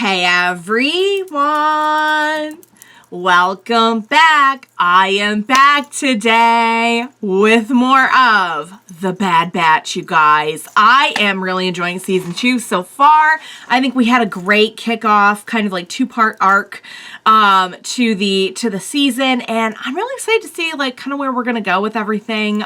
Hey everyone! Welcome back. I am back today with more of The Bad Batch, you guys. I am really enjoying season 2 so far. I think we had a great kickoff, kind of like two-part arc to the season, and I'm really excited to see like kind of where we're gonna go with everything.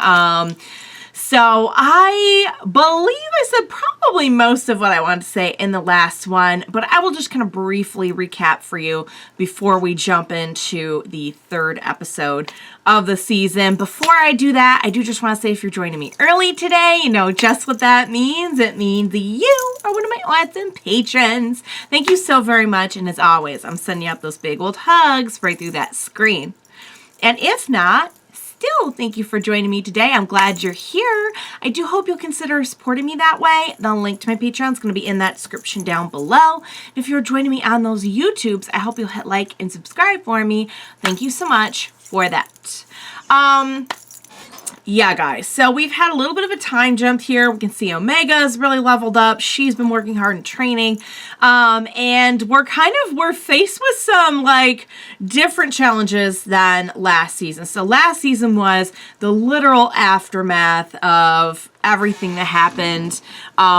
So I believe I said probably most of what I wanted to say in the last one, but I will just kind of briefly recap for you before we jump into the third episode of the season. Before I do that, I do just want to say if you're joining me early today, you know just what that means. It means that you are one of my awesome patrons. Thank you so very much, and as always, I'm sending out those big old hugs right through that screen. And if not, still, thank you for joining me today. I'm glad you're here. I do hope you'll consider supporting me that way. The link to my Patreon is going to be in that description down below. If you're joining me on those YouTubes, I hope you'll hit like and subscribe for me. Thank you so much for that. Yeah, guys, so we've had a little bit of a time jump here. We can see Omega's really leveled up. She's been working hard in training. And we're faced with some, like, different challenges than last season. So last season was the literal aftermath of everything that happened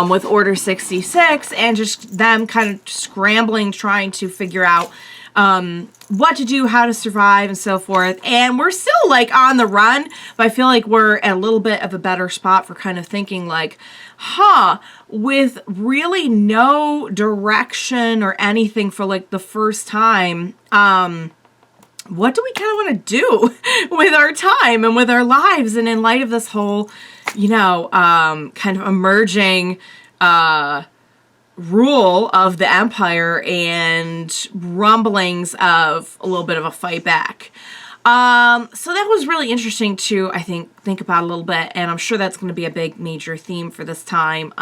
with Order 66 and just them kind of scrambling, trying to figure out what to do, how to survive, and so forth. And we're still like on the run, but I feel like we're at a little bit of a better spot for kind of thinking like, with really no direction or anything for like the first time, what do we kind of want to do with our time and with our lives? And in light of this whole, you know, kind of emerging, rule of the Empire and rumblings of a little bit of a fight back. So that was really interesting to, I think about a little bit, and I'm sure that's going to be a big major theme for this time.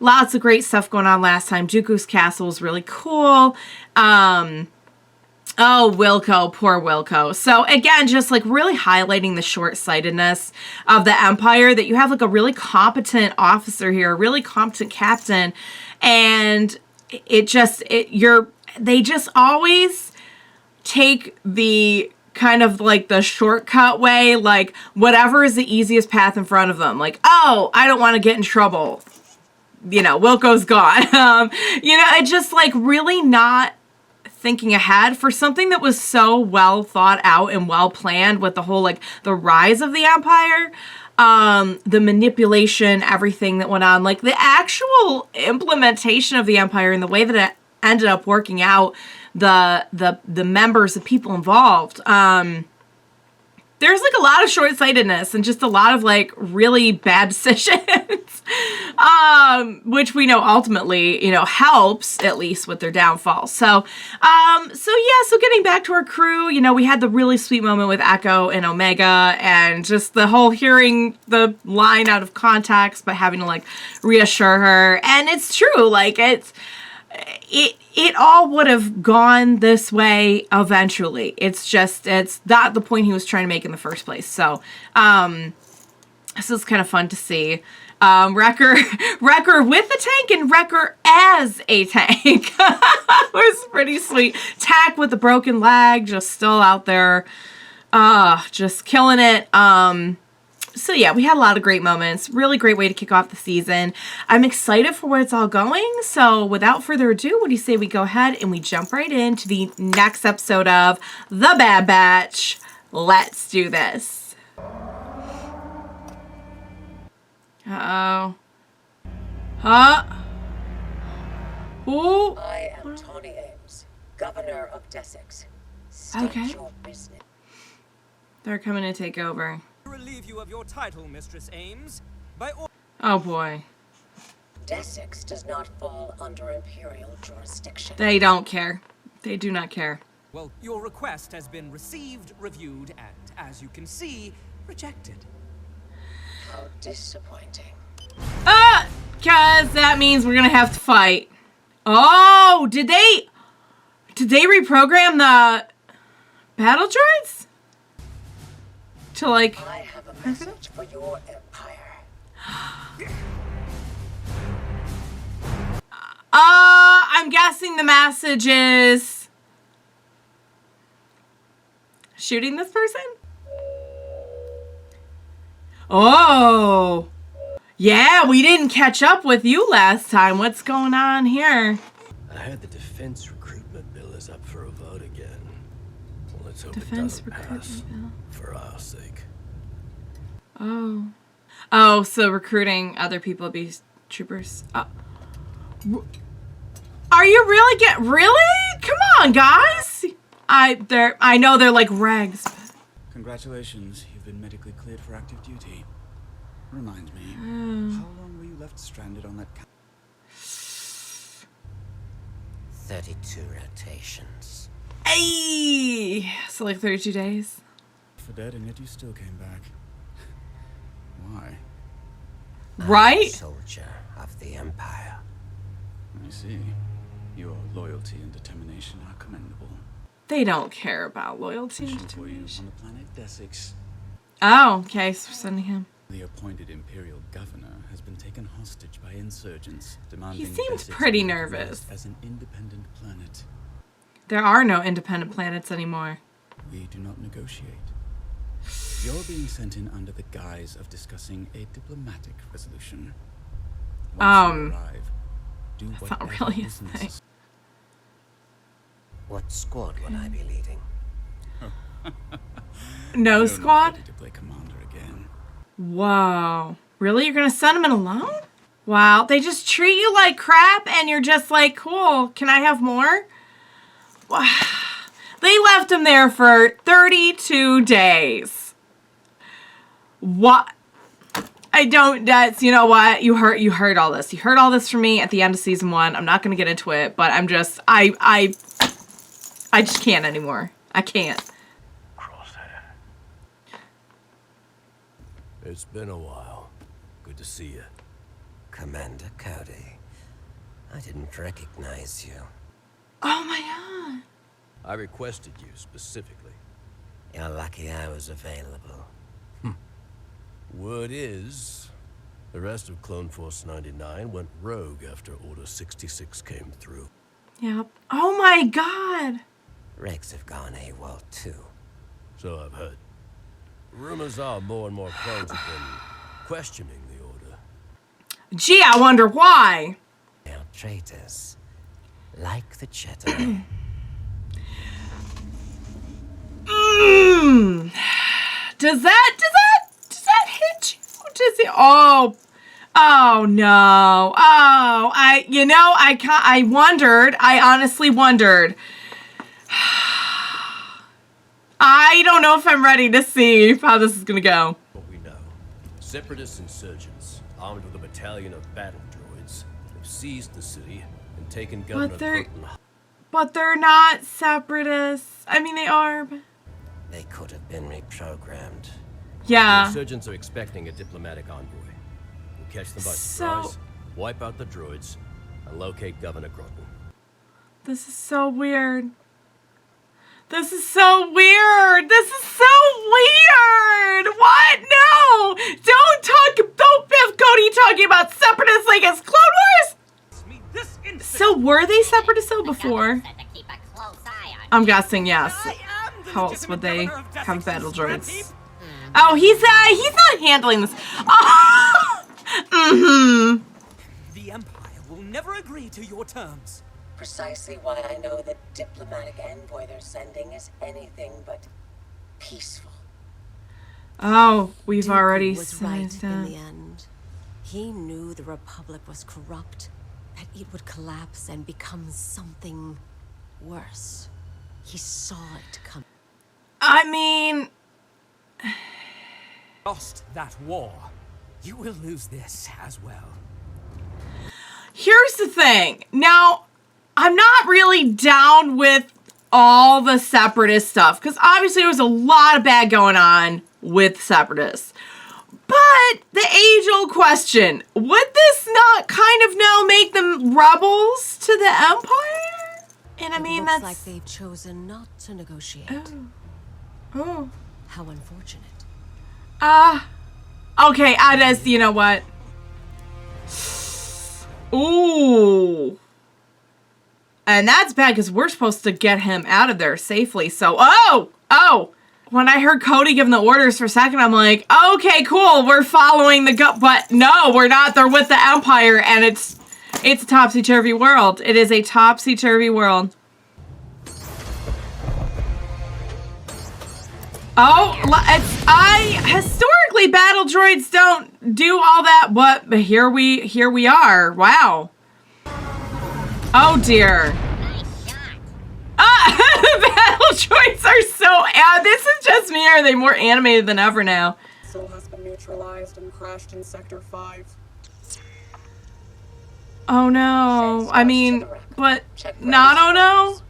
Lots of great stuff going on last time. Dooku's castle was really cool. Oh, Wilco, poor Wilco. So again, just like really highlighting the short-sightedness of the Empire, that you have like a really competent officer here, a really competent captain, and they just always take the kind of like the shortcut way, like whatever is the easiest path in front of them. Like, oh, I don't want to get in trouble. You know, Wilco's gone. You know, it just like really not thinking ahead for something that was so well thought out and well planned with the whole like the rise of the Empire, the manipulation, everything that went on, like the actual implementation of the Empire and the way that it ended up working out, the members, the people involved. There's like a lot of short-sightedness and just a lot of like really bad decisions, which we know ultimately, you know, helps at least with their downfall. So getting back to our crew, you know, we had the really sweet moment with Echo and Omega, and just the whole hearing the line out of context, but having to like reassure her. And it's true, like it all would have gone this way eventually. It's not the point he was trying to make in the first place. So, this is kind of fun to see. Wrecker with the tank and Wrecker as a tank. It was pretty sweet. Tack with the broken leg, just still out there, just killing it. So yeah, we had a lot of great moments. Really great way to kick off the season. I'm excited for where it's all going. So without further ado, what do you say we go ahead and we jump right into the next episode of The Bad Batch? Let's do this. Uh-oh. Huh? Ooh. I am Tawny Ames, Governor of Dessex. Okay. Your business. They're coming to take over. Relieve you of your title, Mistress Ames. Oh boy. Dessex does not fall under Imperial jurisdiction. They don't care. They do not care. Well, your request has been received, reviewed, and, as you can see, rejected. How disappointing. Cause that means we're gonna have to fight. Oh, did they reprogram the battle droids? To like... I have a message for your empire. I'm guessing the message is shooting this person? Oh. Yeah, we didn't catch up with you last time. What's going on here? I heard the defense recruitment bill is up for a vote again. Well, let's hope Defense it doesn't pass recruitment bill. for our sake. Oh. Oh, so recruiting other people to be troopers. Are you really really? Come on, guys. I know they're like rags. But... Congratulations, you've been medically cleared for active duty. Reminds me, how long were you left stranded on that 32 rotations. Ay! So like 32 days. for dead, and yet you still came back. Why? Right? I'm a soldier of the Empire. I see. Your loyalty and determination are commendable. They don't care about loyalty and Mission for you determination. on the planet Desix. Oh, okay, so we're sending him. The appointed Imperial governor has been taken hostage by insurgents, demanding He seems Desix pretty be nervous. recognized as an independent planet. There are no independent planets anymore. We do not negotiate. You're being sent in under the guise of discussing a diplomatic resolution. Once you arrive, do that's not whatever really a is thing. necessary. What squad would I be leading? No You're squad? not ready to play commander again. Whoa. Really? You're gonna send him in alone? Wow, they just treat you like crap and you're just like, cool, can I have more? Wow. They left him there for 32 days. What? I don't, that's, you know what? You heard all this. You heard all this from me at the end of season 1. I'm not gonna get into it, but I'm just, I just can't anymore. I can't. Crosshair. It's been a while. Good to see you. Commander Cody. I didn't recognize you. Oh my god. I requested you specifically. You're lucky I was available. Word is, the rest of Clone Force 99 went rogue after Order 66 came through. Yep. Oh my god. Regs have gone AWOL too. So I've heard. Rumors are more and more clones have been questioning the Order. Gee, I wonder why. They're traitors. Like the Jedi. Does that hit you? Does it? Oh no. Oh, I wondered. I honestly wondered. I don't know if I'm ready to see how this is gonna go. What we know, separatist insurgents, armed with a battalion of battle droids, have seized the city and taken Governor Burton. But they're not separatists. I mean, they are. But... They could have been reprogrammed. The Yeah. insurgents are expecting a diplomatic envoy. We'll catch them by So- surprise, wipe out the droids, and locate Governor Groton. This is so weird. This is so weird. This is so weird. What? No. Don't have Cody talking about separatists like it's Clone Wars. So were they separatists though before? I'm guessing yes. How else would they have battle droids? Oh, he's not handling this. Oh. The Empire will never agree to your terms. Precisely why I know the diplomatic envoy they're sending is anything but peaceful. Oh, we've Dooku already was right sized in up. the end. He knew the Republic was corrupt, that it would collapse and become something worse. He saw it come. I mean, Lost that war. You will lose this as well. here's the thing. Now, I'm not really down with all the separatist stuff because obviously there was a lot of bad going on with separatists. But the age-old question, would this not kind of now make them rebels to the Empire? And I mean, Looks that's... like they've chosen not to negotiate. Oh. How unfortunate. Okay, I just, you know what? Ooh. And that's bad because we're supposed to get him out of there safely. So, oh! When I heard Cody giving the orders for a second, I'm like, okay, cool. We're following the gut. But no, we're not. They're with the Empire. And it's a topsy-turvy world. It is a topsy-turvy world. Oh, historically, battle droids don't do all that, but here we are. Wow. Oh dear. The battle droids are so, this is just me, or are they more animated than ever now? Missile has been neutralized and crashed in Sector 5. Oh no. I mean, but not oh no.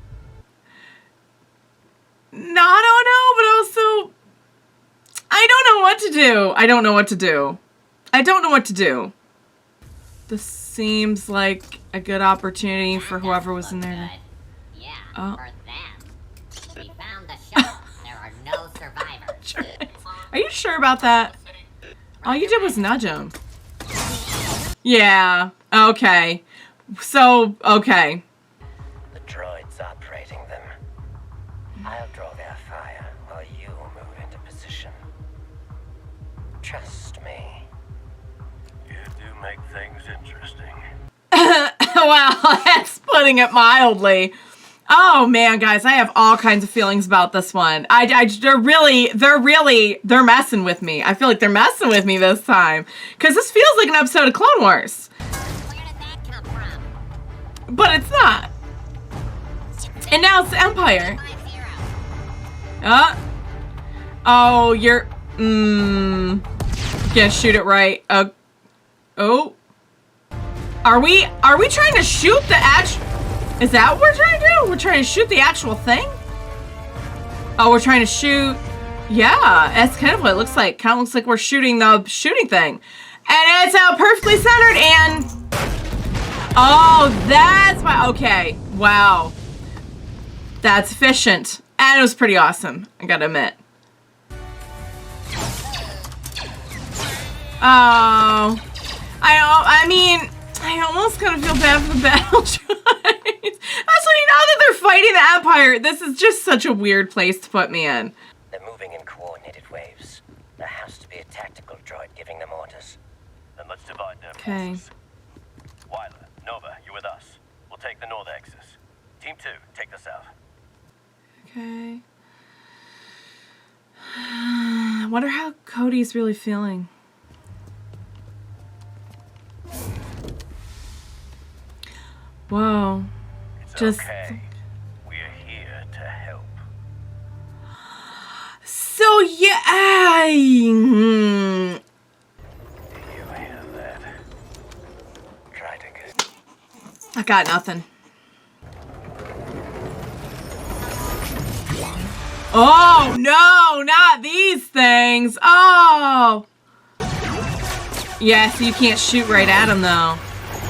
Not oh no, but also I don't know what to do. I don't know what to do. I don't know what to do. This seems like a good opportunity for whoever was in there. Yeah, Oh. for them. We found the shuttle. There are no survivors. Are you sure about that? All you did was nudge him. Yeah. Okay. So, okay. The droids operating them. I'll draw their fire while you move into position. Trust me. You do make things interesting. Well, that's putting it mildly. Oh man, guys, I have all kinds of feelings about this one. They're messing with me. I feel like they're messing with me this time. Because this feels like an episode of Clone Wars. Where did that come from? But it's not. And now it's the Empire. 50. Oh, you're... Can't shoot it right. Oh. Are we trying to shoot the actual... Is that what we're trying to do? We're trying to shoot the actual thing? Oh, we're trying to shoot... Yeah, that's kind of what it looks like. Kind of looks like we're shooting the shooting thing. And it's perfectly centered and... Oh, that's my... Okay, wow. That's efficient. And it was pretty awesome, I gotta admit. Oh, I mean, I almost kind of feel bad for the battle droids. Especially now that they're fighting the Empire, this is just such a weird place to put me in. They're moving in coordinated waves. There has to be a tactical droid giving them orders. Then let's divide their Okay. forces. Wyler, Nova, you're with us. We'll take the north axis. Team 2, take the south. Okay. I wonder how Cody's really feeling. Whoa. It's Just... okay. We're here to help. So, yeah. Do you hear that? Try to get... I got nothing. Oh, no, not these things. Oh. Yeah, so you can't shoot right at them, though.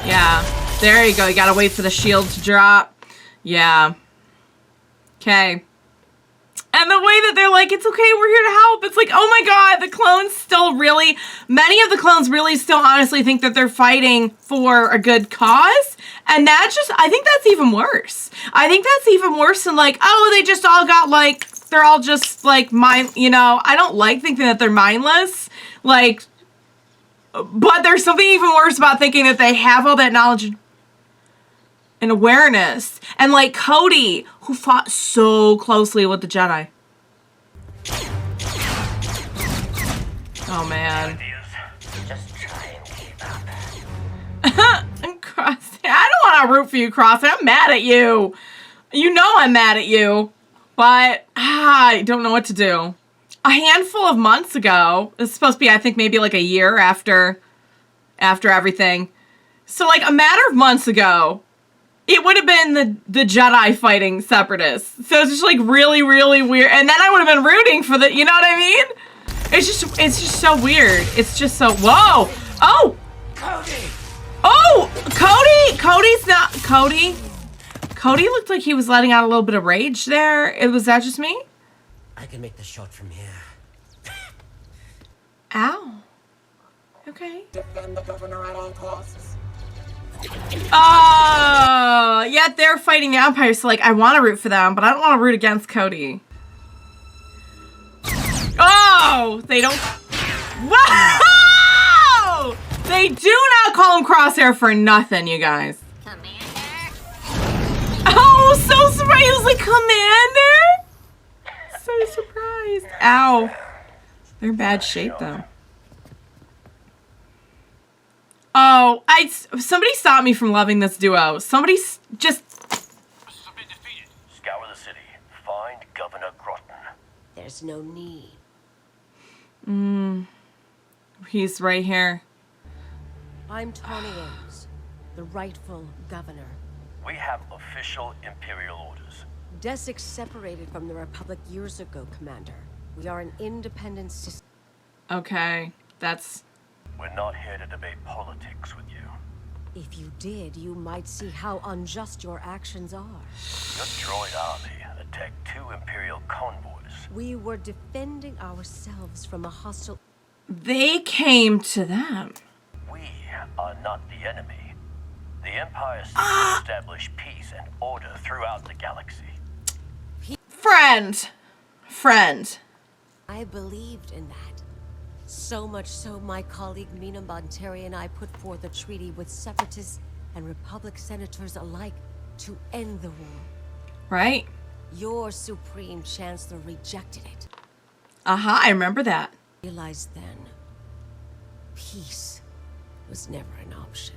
Yeah. There you go. You gotta wait for the shield to drop. Yeah. Okay. And the way that they're like, it's okay, we're here to help. It's like, oh my god, the clones still really... Many of the clones really still honestly think that they're fighting for a good cause. And that's just... I think that's even worse. I think that's even worse than like, oh, they just all got like... They're all just like, you know, I don't like thinking that they're mindless. Like... But there's something even worse about thinking that they have all that knowledge and awareness. And like Cody, who fought so closely with the Jedi. Oh man. Just try and keep up. Crosshair. I don't want to root for you, Crosshair. I'm mad at you. You know I'm mad at you. But I don't know what to do. A handful of months ago, it's supposed to be, I think, maybe like a year after everything. So like a matter of months ago, it would have been the Jedi fighting Separatists. So it's just like really, really weird. And then I would have been rooting for the, you know what I mean? It's just so weird. It's just so, whoa. Oh. Cody! Oh, Cody. Cody's not, Cody looked like he was letting out a little bit of rage there. Was that just me? I can make the shot from here. Ow. Okay. Defend the governor at all costs. Oh, yet they're fighting the Empire, so like I want to root for them, but I don't want to root against Cody. Oh, they don't. Whoa! They do not call him Crosshair for nothing, you guys. Commander? Oh, so surprised. He was like, Commander? So surprised. Ow. They're in bad shape, though. Oh, somebody stopped me from loving this duo. Somebody just... Been defeated. Scour the city. Find Governor Groton. There's no need. He's right here. I'm Tawny Ames, the rightful governor. We have official Imperial orders. Desix separated from the Republic years ago, Commander. We are an independent system. Okay, that's... We're not here to debate politics with you. If you did, you might see how unjust your actions are. Your droid army attacked 2 Imperial convoys. We were defending ourselves from a hostile... They came to them. We are not the enemy. The Empire seeks to establish peace and order throughout the galaxy. Friend. I believed in that. So much so, my colleague Mina Monteri and I put forth a treaty with Separatists and Republic senators alike to end the war. Right? Your Supreme Chancellor rejected it. I remember that. Realized then, peace was never an option.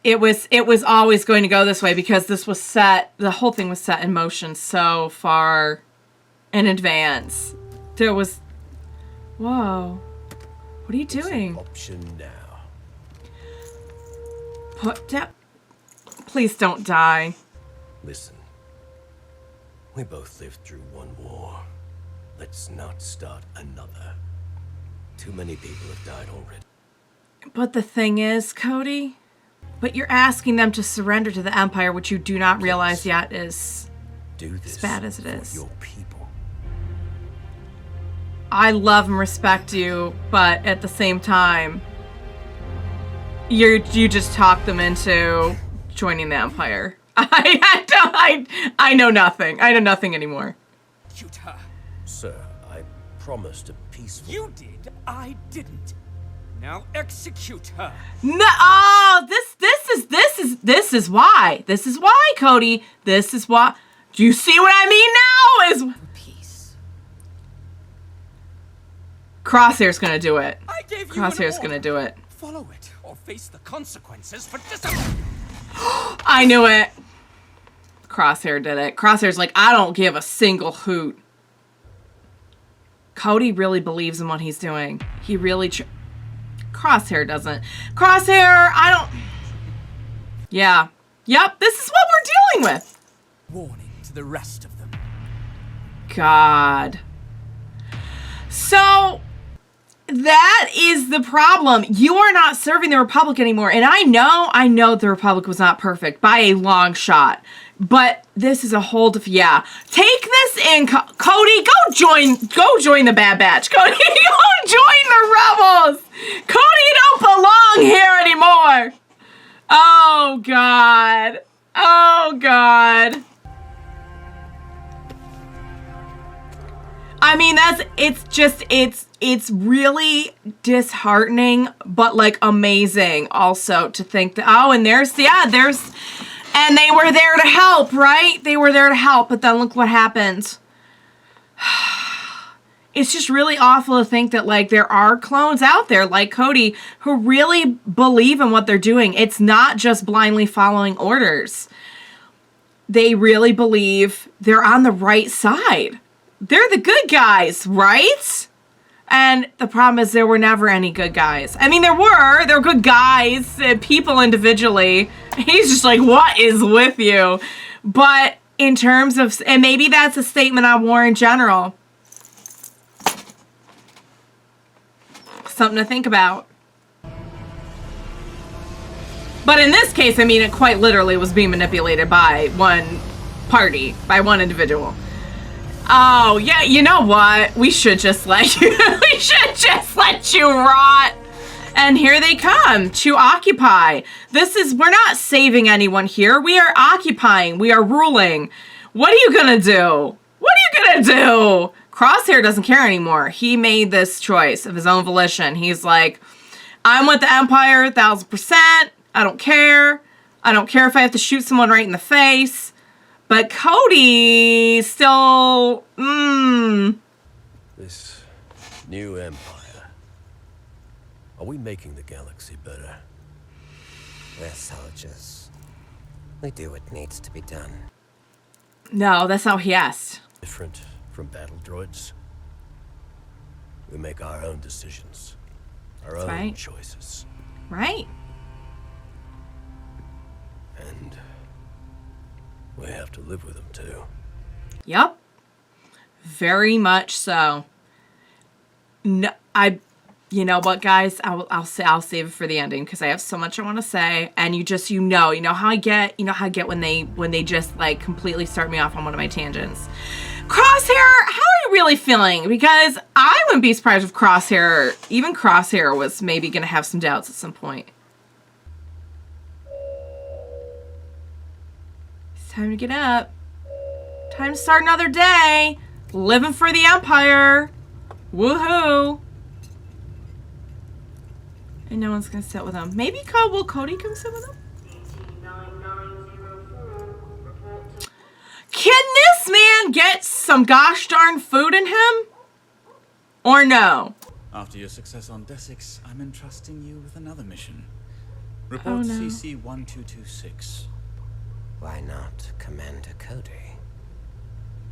It was always going to go this way because this was set, the whole thing was set in motion so far in advance. There was... Whoa. What are you doing? Option now. Put down... Please don't die. Listen. We both lived through one war. Let's not start another. Too many people have died already. But the thing is, Cody... But you're asking them to surrender to the Empire, which you do not realize yet is Do this as bad as it for is. your people. I love and respect you, but at the same time, you just talk them into joining the Empire. I know nothing. I know nothing anymore. Execute her. Sir, I promised a peaceful... You did. I didn't. Now execute her. No, oh, this is why. This is why, Cody. This is why. Do you see what I mean now? Is Peace. Crosshair's gonna do it. I gave you Crosshair's an gonna order. do it. Follow it or face the consequences for I knew it. Crosshair did it. Crosshair's like, I don't give a single hoot. Cody really believes in what he's doing. He really... Crosshair doesn't. Crosshair, I don't... Yeah. Yep, this is what we're dealing with. warning to the rest of them. God. So... that is the problem. You are not serving the Republic anymore. And I know the Republic was not perfect by a long shot. But this is a whole yeah. Take this in, Cody. Go join the Bad Batch. Cody, go join the Rebels. Cody, you don't belong here anymore. Oh, God. Oh, God. I mean, it's really disheartening, but like amazing also to think that, oh, and and they were there to help, right? They were there to help, but then look what happened. It's just really awful to think that like there are clones out there like Cody who really believe in what they're doing. It's not just blindly following orders. They really believe they're on the right side. They're the good guys, right? And the problem is there were never any good guys. I mean, there were good guys, people individually. He's just like, what is with you? But in terms of, and maybe that's a statement on war in general. Something to think about. But in this case, I mean, it quite literally was being manipulated by one party, by one individual. Oh, yeah, you know what? We should just let you, we should just let you rot. And here they come to occupy. We're not saving anyone here. We are occupying. We are ruling. What are you gonna do? What are you gonna do? Crosshair doesn't care anymore. He made this choice of his own volition. He's like, I'm with the Empire 1000%. I don't care. I don't care if I have to shoot someone right in the face. But Cody still, This new empire. Are we making the galaxy better? We're soldiers. We do what needs to be done. No, that's not what he asked. Different from battle droids? We make our own decisions. Our own right. choices. Right. And we have to live with them too. Yep. Very much so. No, you know what, guys? I'll save it for the ending because I have so much I want to say. And you know how I get when they just like completely start me off on one of my tangents. Crosshair, how are you really feeling? Because I wouldn't be surprised if even Crosshair was maybe going to have some doubts at some point. It's time to get up. Time to start another day. Living for the Empire. Woohoo. And no one's going to sit with him. Maybe will Cody come sit with him? Can this man get some gosh darn food in him? Or no? After your success on Desix, I'm entrusting you with another mission. Report no. CC-1226. Why not Commander Cody?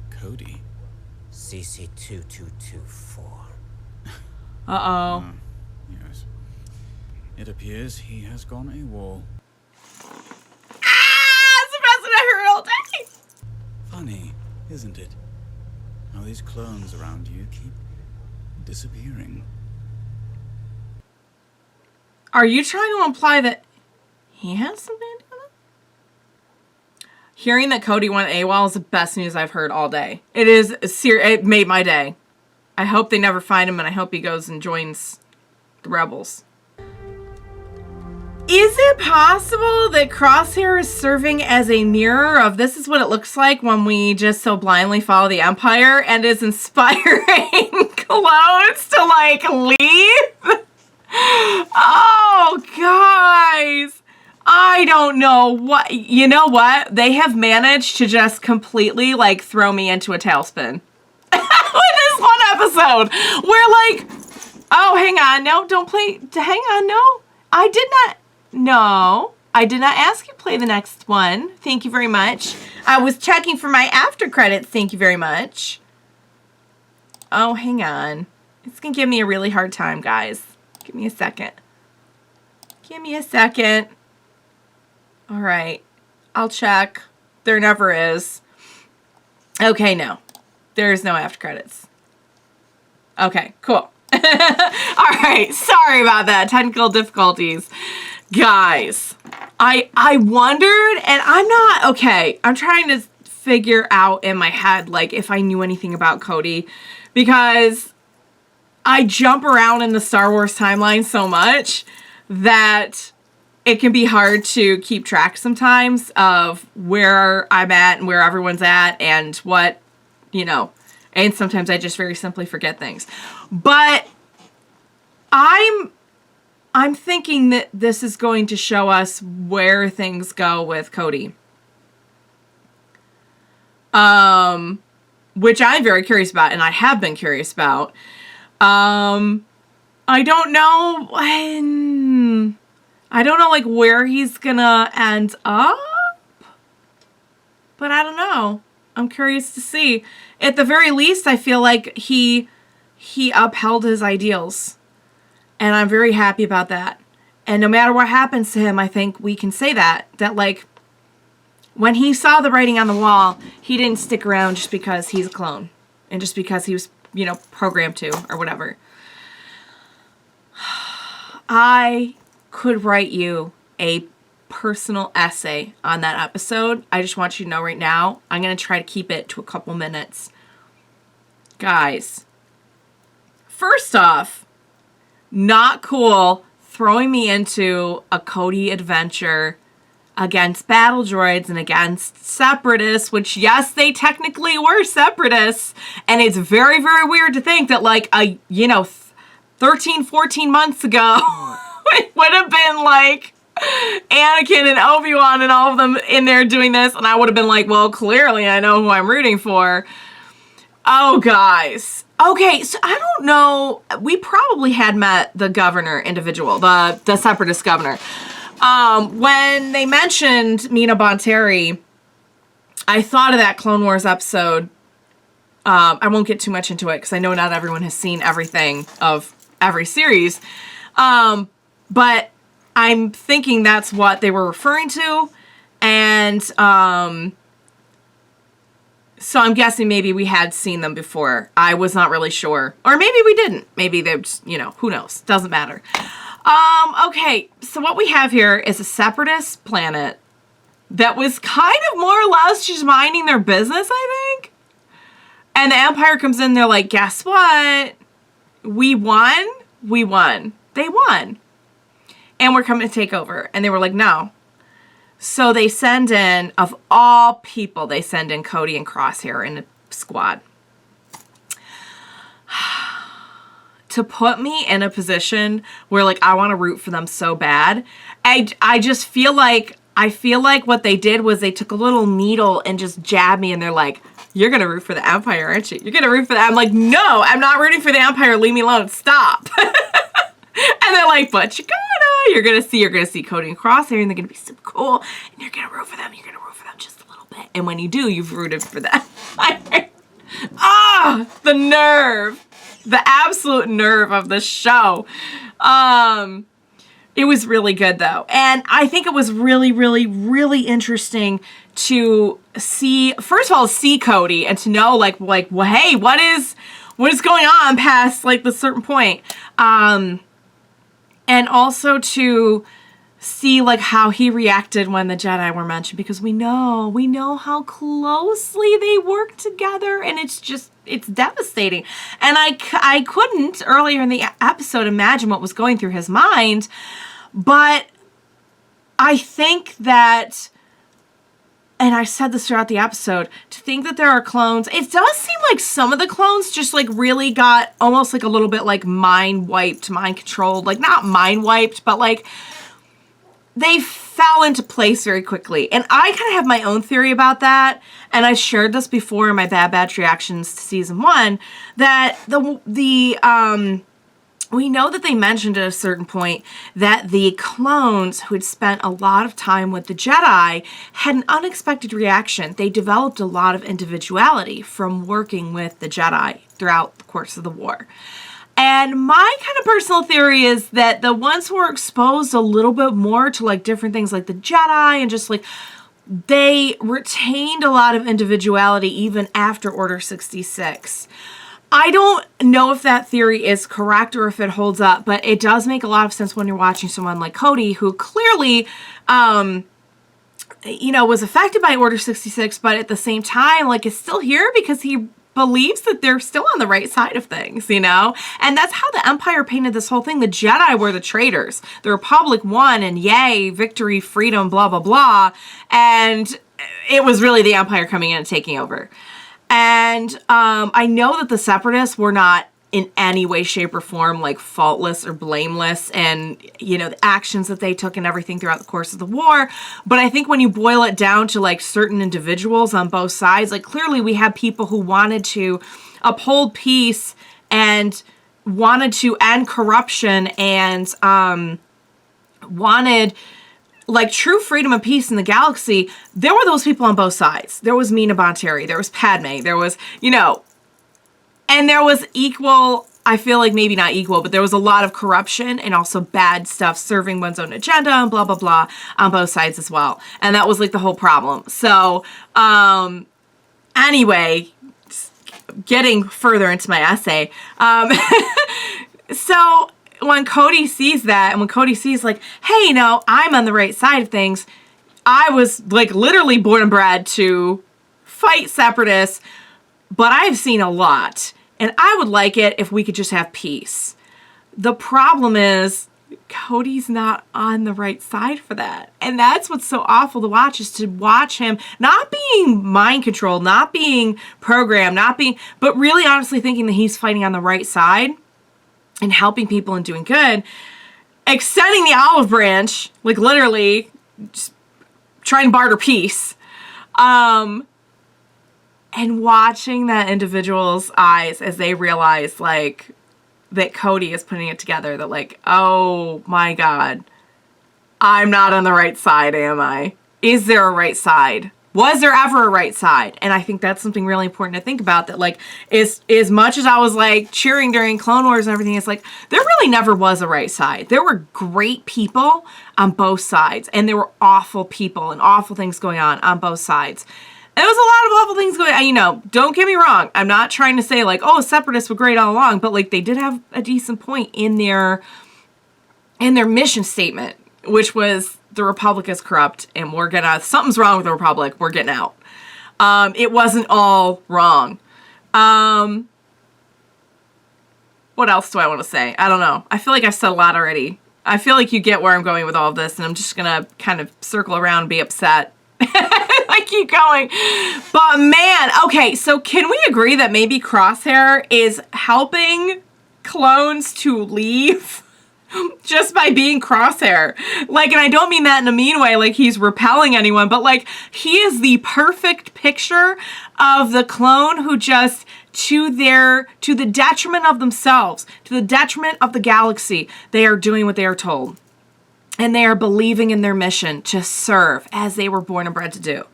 Cody? CC-2224. Uh-oh. Yes. It appears he has gone AWOL. It's the best that I heard all day. Funny, isn't it? How these clones around you keep disappearing. Are you trying to imply that he has something to do with it? Hearing that Cody went AWOL is the best news I've heard all day. It made my day. I hope they never find him, and I hope he goes and joins the rebels. Is it possible that Crosshair is serving as a mirror of this is what it looks like when we just so blindly follow the Empire and is inspiring clones to like leave? Oh, guys. I don't know what. You know what? They have managed to just completely like throw me into a tailspin. With this one episode where like, oh, hang on. No, don't play. Hang on. No, I did not. No, I did not ask you to play the next one. Thank you very much. I was checking for my after credits. Thank you very much. Oh, hang on. It's going to give me a really hard time, guys. Give me a second. Give me a second. All right. I'll check. There never is. Okay, no. There is no after credits. Okay, cool. All right. Sorry about that. Technical difficulties. Guys, I wondered, and I'm not, okay, I'm trying to figure out in my head, like, if I knew anything about Cody, because I jump around in the Star Wars timeline so much that it can be hard to keep track sometimes of where I'm at and where everyone's at and what, you know, and sometimes I just very simply forget things. But I'm thinking that this is going to show us where things go with Cody. Which I'm very curious about, and I have been curious about. I don't know when. I don't know, like, where he's gonna end up. But I don't know. I'm curious to see. At the very least, I feel like he upheld his ideals. And I'm very happy about that. And no matter what happens to him, I think we can say that like, when he saw the writing on the wall, he didn't stick around just because he's a clone. And just because he was, you know, programmed to or whatever. I could write you a personal essay on that episode. I just want you to know right now, I'm going to try to keep it to a couple minutes. Guys, first off, not cool throwing me into a Cody adventure against battle droids and against separatists, which, yes, they technically were separatists. And it's very, very weird to think that, like, 13, 14 months ago, it would have been, like, Anakin and Obi-Wan and all of them in there doing this. And I would have been like, well, clearly I know who I'm rooting for. Oh, guys. Okay, so I don't know. We probably had met the governor individual, the separatist governor. When they mentioned Mina Bonteri, I thought of that Clone Wars episode. I won't get too much into it because I know not everyone has seen everything of every series. But I'm thinking that's what they were referring to. And so I'm guessing maybe we had seen them before. I was not really sure. Or maybe we didn't. Maybe they're just, who knows? Doesn't matter. Okay, so what we have here is a separatist planet that was kind of more or less just minding their business, I think. And the Empire comes in, they're like, guess what? We won. They won. And we're coming to take over. And they were like, no. So they send in, of all people, they send in Cody and Crosshair in a squad. To put me in a position where, like, I want to root for them so bad. I just feel like, what they did was they took a little needle and just jabbed me, and they're like, you're going to root for the Empire, aren't you? You're going to root for that. I'm like, no, I'm not rooting for the Empire. Leave me alone. Stop. And they're like, but you gotta. You're going to see Cody and Crosshair, and they're going to be super cool, and you're going to root for them. You're going to root for them just a little bit. And when you do, you've rooted for them. The nerve. The absolute nerve of the show. It was really good, though. And I think it was really, really, really interesting to see, first of all, see Cody and to know, like, well, hey, what is going on past, like, the certain point. And also to see, like, how he reacted when the Jedi were mentioned, because we know how closely they work together, and it's devastating. And I couldn't, earlier in the episode, imagine what was going through his mind, but I think that, and I said this throughout the episode, to think that there are clones, it does seem like some of the clones just, like, really got almost, like, a little bit, like, mind controlled, like, not mind wiped, but, like, they fell into place very quickly. And I kind of have my own theory about that. And I shared this before in my Bad Batch reactions to season 1, that we know that they mentioned at a certain point that the clones who had spent a lot of time with the Jedi had an unexpected reaction. They developed a lot of individuality from working with the Jedi throughout the course of the war. And my kind of personal theory is that the ones who were exposed a little bit more to, like, different things like the Jedi and just, like, they retained a lot of individuality even after Order 66. I don't know if that theory is correct or if it holds up, but it does make a lot of sense when you're watching someone like Cody, who clearly, was affected by Order 66, but at the same time, like, is still here because he believes that they're still on the right side of things, And that's how the Empire painted this whole thing. The Jedi were the traitors. The Republic won, and yay, victory, freedom, blah, blah, blah. And it was really the Empire coming in and taking over. And I know that the Separatists were not in any way, shape, or form, like, faultless or blameless, and, the actions that they took and everything throughout the course of the war. But I think when you boil it down to, like, certain individuals on both sides, like, clearly we have people who wanted to uphold peace and wanted to end corruption and wanted, like, true freedom and peace in the galaxy. There were those people on both sides. There was Mina Bonteri, there was Padme, there was, and there was equal, I feel like maybe not equal, but there was a lot of corruption and also bad stuff serving one's own agenda and blah, blah, blah on both sides as well. And that was, like, the whole problem. So, anyway, getting further into my essay. So when Cody sees that, and when Cody sees, like, hey, I'm on the right side of things, I was, like, literally born and bred to fight separatists, but I've seen a lot, and I would like it if we could just have peace. The problem is Cody's not on the right side for that. And that's what's so awful to watch, is to watch him not being mind controlled, not being programmed, but really honestly thinking that he's fighting on the right side and helping people and doing good, extending the olive branch, like literally just trying to barter peace. And watching that individual's eyes as they realize, like, that Cody is putting it together, that like, oh my God, I'm not on the right side, am I? Is there a right side? Was there ever a right side? And I think that's something really important to think about, that like, as much as I was like cheering during Clone Wars and everything, it's like, there really never was a right side. There were great people on both sides, and there were awful people and awful things going on both sides. There was a lot of awful things going on, you know, don't get me wrong. I'm not trying to say like, oh, separatists were great all along, but like they did have a decent point in their mission statement, which was the Republic is corrupt and something's wrong with the Republic. We're getting out. It wasn't all wrong. What else do I want to say? I don't know. I feel like I've said a lot already. I feel like you get where I'm going with all of this, and I'm just going to kind of circle around and be upset. I keep going. But man, okay, so can we agree that maybe Crosshair is helping clones to leave just by being Crosshair? Like, and I don't mean that in a mean way, like he's repelling anyone, but like he is the perfect picture of the clone who just, to the detriment of themselves, to the detriment of the galaxy, they are doing what they are told. And they are believing in their mission to serve as they were born and bred to do.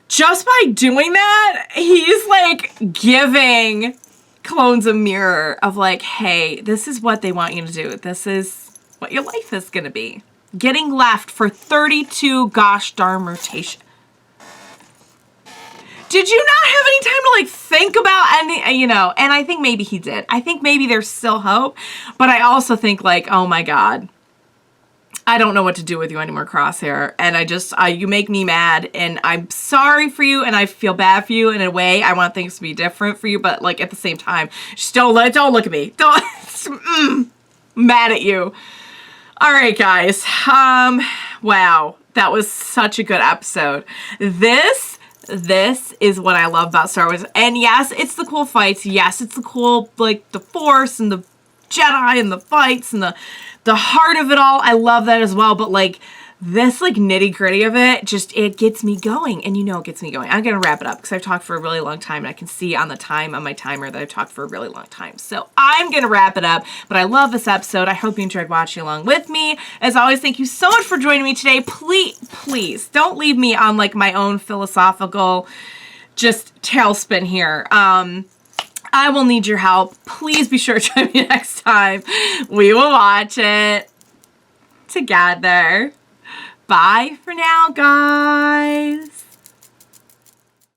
Just by doing that, he's like giving clones a mirror of like, hey, this is what they want you to do. This is what your life is going to be. Getting left for 32 gosh darn rotation. Did you not have any time to like think about any, you know, and I think maybe he did. I think maybe there's still hope, but I also think like, oh my God, I don't know what to do with you anymore, Crosshair. And you make me mad, and I'm sorry for you, and I feel bad for you in a way. I want things to be different for you, but like at the same time, just don't look at me. Mad at you. All right, guys. Wow, that was such a good episode. This is what I love about Star Wars. And yes, it's the cool fights. Yes, it's the cool, like the Force and the Jedi and the fights and the heart of it all. I love that as well. But like this like nitty gritty of it, just, it gets me going. And you know it gets me going. I'm going to wrap it up because I've talked for a really long time, and I can see on the time on my timer that I've talked for a really long time. So I'm going to wrap it up, but I love this episode. I hope you enjoyed watching along with me. As always, thank you so much for joining me today. Please don't leave me on like my own philosophical just tailspin here. I will need your help. Please be sure to join me next time. We will watch it together. Bye for now, guys.